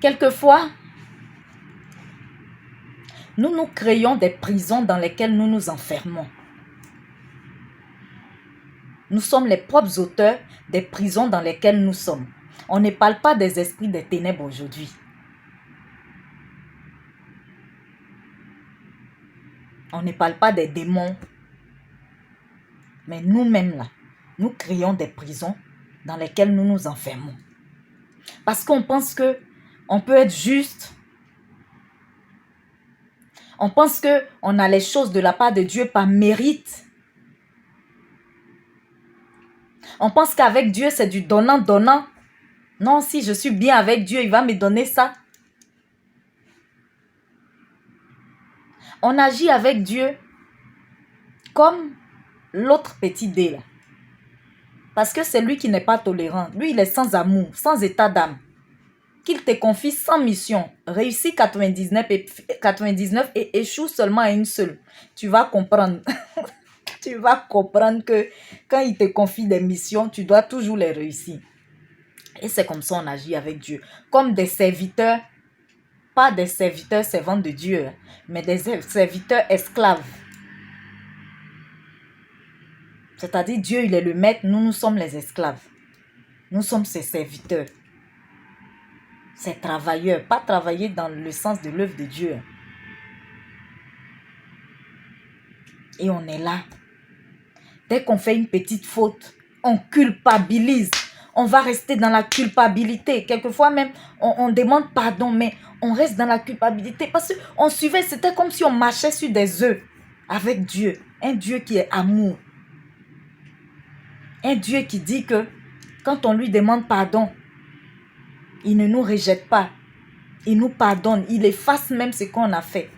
Quelquefois, nous créons des prisons dans lesquelles nous nous enfermons. Nous sommes les propres auteurs des prisons dans lesquelles nous sommes. On ne parle pas des esprits des ténèbres aujourd'hui. On ne parle pas des démons. Mais nous-mêmes là, nous créons des prisons dans lesquelles nous nous enfermons. Parce qu'on pense qu'on peut être juste. On pense qu'on a les choses de la part de Dieu par mérite. On pense qu'avec Dieu, c'est du donnant-donnant. Non, si je suis bien avec Dieu, il va me donner ça. On agit avec Dieu comme l'autre petit dé là. Parce que c'est lui qui n'est pas tolérant. Lui, il est sans amour, sans état d'âme. Qu'il te confie sans mission, réussit 99 et échoue seulement à une seule. Tu vas comprendre. Tu vas comprendre que quand il te confie des missions, tu dois toujours les réussir. Et c'est comme ça qu'on agit avec Dieu. Comme des serviteurs, pas des serviteurs servants de Dieu, mais des serviteurs esclaves. C'est-à-dire Dieu, il est le maître, nous sommes les esclaves. Nous sommes ses serviteurs. Ses travailleurs, pas travailler dans le sens de l'œuvre de Dieu. Et on est là. Dès qu'on fait une petite faute, on culpabilise. On va rester dans la culpabilité. Quelquefois même, on demande pardon, mais on reste dans la culpabilité. Parce qu'on suivait, c'était comme si on marchait sur des œufs avec Dieu. Un Dieu qui est amour. Un Dieu qui dit que quand on lui demande pardon, il ne nous rejette pas. Il nous pardonne. Il efface même ce qu'on a fait.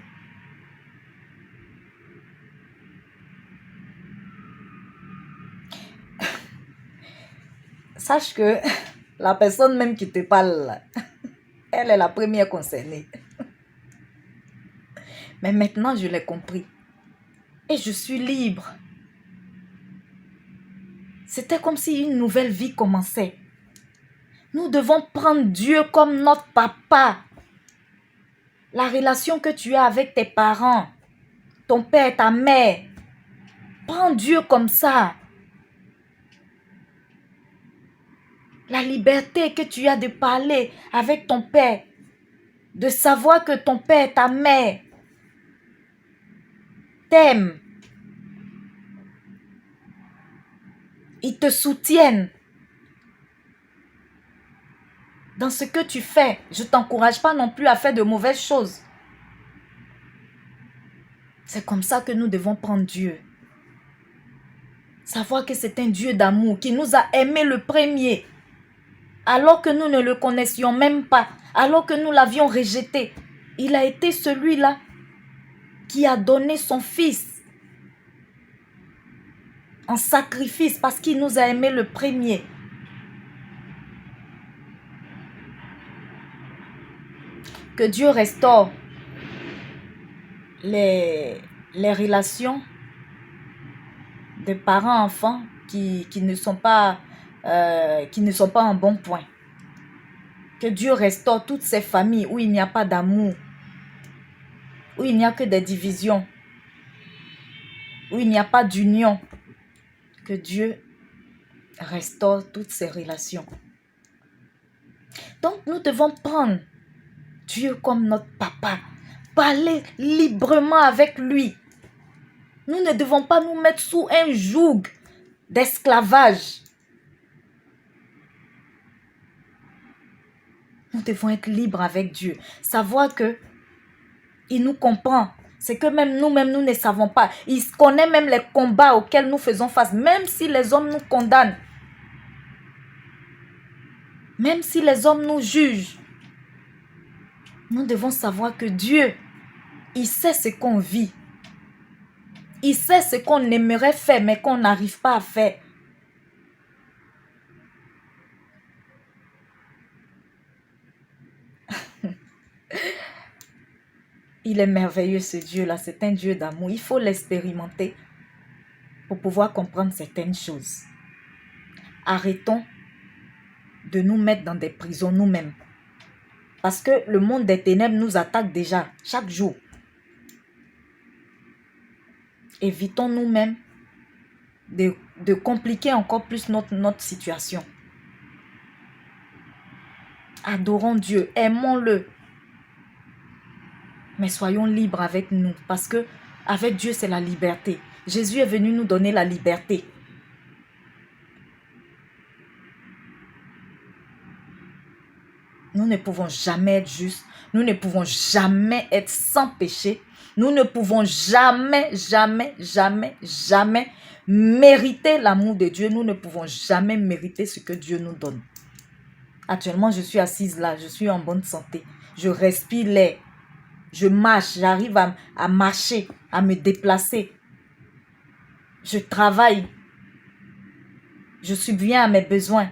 Sache que la personne même qui te parle, là, elle est la première concernée. Mais maintenant, je l'ai compris. Et je suis libre. C'était comme si une nouvelle vie commençait. Nous devons prendre Dieu comme notre papa. La relation que tu as avec tes parents, ton père, ta mère. Prends Dieu comme ça. La liberté que tu as de parler avec ton père. De savoir que ton père, ta mère t'aiment. Ils te soutiennent. Dans ce que tu fais, je ne t'encourage pas non plus à faire de mauvaises choses. C'est comme ça que nous devons prendre Dieu. Savoir que c'est un Dieu d'amour qui nous a aimés le premier. Alors que nous ne le connaissions même pas. Alors que nous l'avions rejeté. Il a été celui-là qui a donné son fils en sacrifice parce qu'il nous a aimés le premier. Que Dieu restaure les relations de parents-enfants qui ne sont pas en bon point. Que Dieu restaure toutes ces familles où il n'y a pas d'amour, où il n'y a que des divisions, où il n'y a pas d'union. Que Dieu restaure toutes ces relations. Donc nous devons prendre Dieu comme notre papa, parler librement avec lui. Nous ne devons pas nous mettre sous un joug d'esclavage. Nous devons être libres avec Dieu. Savoir que il nous comprend. C'est que même nous-mêmes, nous ne savons pas. Il connaît même les combats auxquels nous faisons face. Même si les hommes nous condamnent. Même si les hommes nous jugent. Nous devons savoir que Dieu, il sait ce qu'on vit. Il sait ce qu'on aimerait faire, mais qu'on n'arrive pas à faire. Il est merveilleux ce Dieu-là, c'est un Dieu d'amour. Il faut l'expérimenter pour pouvoir comprendre certaines choses. Arrêtons de nous mettre dans des prisons nous-mêmes. Parce que le monde des ténèbres nous attaque déjà chaque jour. Évitons nous-mêmes de compliquer encore plus notre situation. Adorons Dieu, aimons-le. Mais soyons libres avec nous, parce que avec Dieu, c'est la liberté. Jésus est venu nous donner la liberté. Nous ne pouvons jamais être justes. Nous ne pouvons jamais être sans péché. Nous ne pouvons jamais, jamais, jamais, jamais mériter l'amour de Dieu. Nous ne pouvons jamais mériter ce que Dieu nous donne. Actuellement, je suis assise là. Je suis en bonne santé. Je respire l'air. Je marche. J'arrive à marcher, à me déplacer. Je travaille. Je subviens à mes besoins.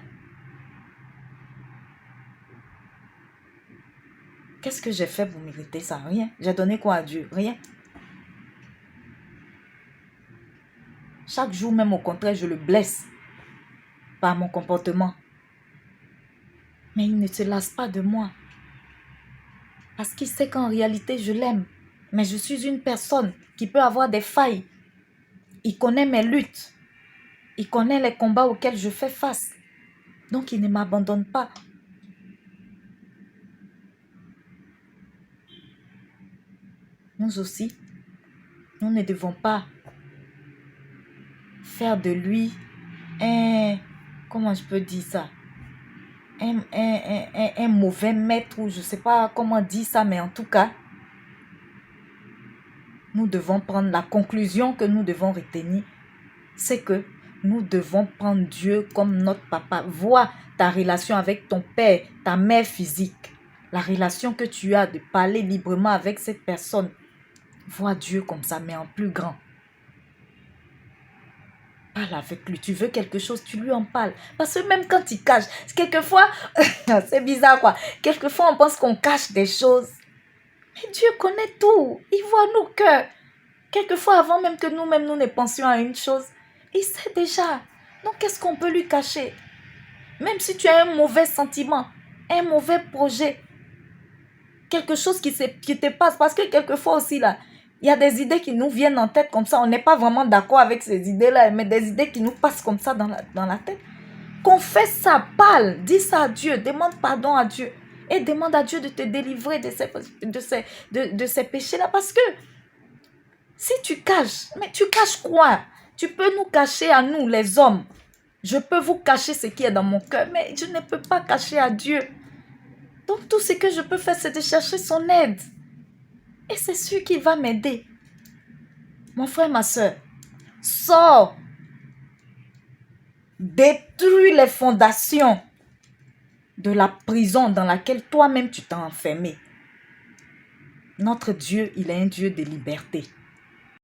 Qu'est-ce que j'ai fait pour mériter ça? Rien. J'ai donné quoi à Dieu? Rien. Chaque jour, même au contraire, je le blesse par mon comportement. Mais il ne se lasse pas de moi. Parce qu'il sait qu'en réalité, je l'aime. Mais je suis une personne qui peut avoir des failles. Il connaît mes luttes. Il connaît les combats auxquels je fais face. Donc, il ne m'abandonne pas. Nous aussi, nous ne devons pas faire de lui comment je peux dire ça? Un mauvais maître, ou je ne sais pas comment dire ça, mais en tout cas, nous devons prendre la conclusion que nous devons retenir, c'est que nous devons prendre Dieu comme notre papa. Vois ta relation avec ton père, ta mère physique, la relation que tu as de parler librement avec cette personne. Vois Dieu comme ça, mais en plus grand. Parle avec lui. Tu veux quelque chose, tu lui en parles. Parce que même quand il cache, quelquefois, c'est bizarre quoi. Quelquefois, on pense qu'on cache des choses. Mais Dieu connaît tout. Il voit nos cœurs. Quelquefois, avant même que nous-mêmes, nous ne pensions à une chose, il sait déjà. Donc, qu'est-ce qu'on peut lui cacher? Même si tu as un mauvais sentiment, un mauvais projet, quelque chose qui te passe. Parce que quelquefois aussi, là, il y a des idées qui nous viennent en tête comme ça. On n'est pas vraiment d'accord avec ces idées-là, mais des idées qui nous passent comme ça dans la tête. Confesse ça, parle, dis ça à Dieu, demande pardon à Dieu. Et demande à Dieu de te délivrer de ces péchés-là. Parce que si tu caches, mais tu caches quoi? Tu peux nous cacher à nous, les hommes. Je peux vous cacher ce qui est dans mon cœur, mais je ne peux pas cacher à Dieu. Donc tout ce que je peux faire, c'est de chercher son aide. Et c'est sûr qu'il va m'aider. Mon frère, ma soeur, sors. Détruis les fondations de la prison dans laquelle toi-même tu t'es enfermé. Notre Dieu, il est un Dieu de liberté.